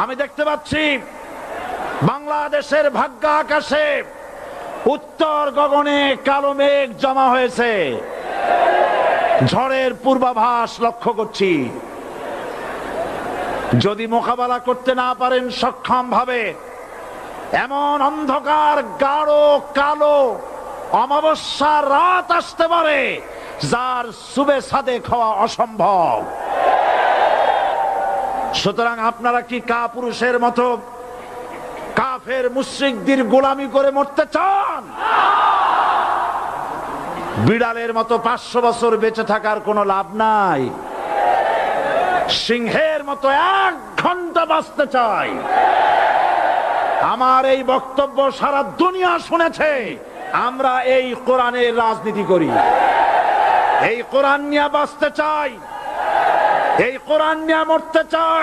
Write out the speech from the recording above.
আমি দেখতে পাচ্ছি বাংলাদেশের ভাগ্য আকাশে উত্তর গগনে কালো মেঘ জমা হয়েছে, ঝড়ের পূর্বাভাস লক্ষ্য করছি। যদি মোকাবেলা করতে না পারেন সক্ষম ভাবে, এমন অন্ধকার গাঢ় কালো অমাবস্যার রাত আসতে পারে যার সুবে সাদেক হওয়া অসম্ভব। সুতরাং আপনারা কি কাপুরুষের মতো কাফের মুশরিকদের গোলামি করে মরতে চান? বিড়ালের মতো 500 বছর বেঁচে থাকার কোনো লাভ নাই। সিংহের মতো 1 ঘন্টা বাঁচতে চাই। আমার এই বক্তব্য সারা দুনিয়া শুনেছে। আমরা এই কোরআনের রাজনীতি করি, এই কোরআন নিয়ে বাঁচতে চাই, এই কোরআন নিয়ে মরতে চাই।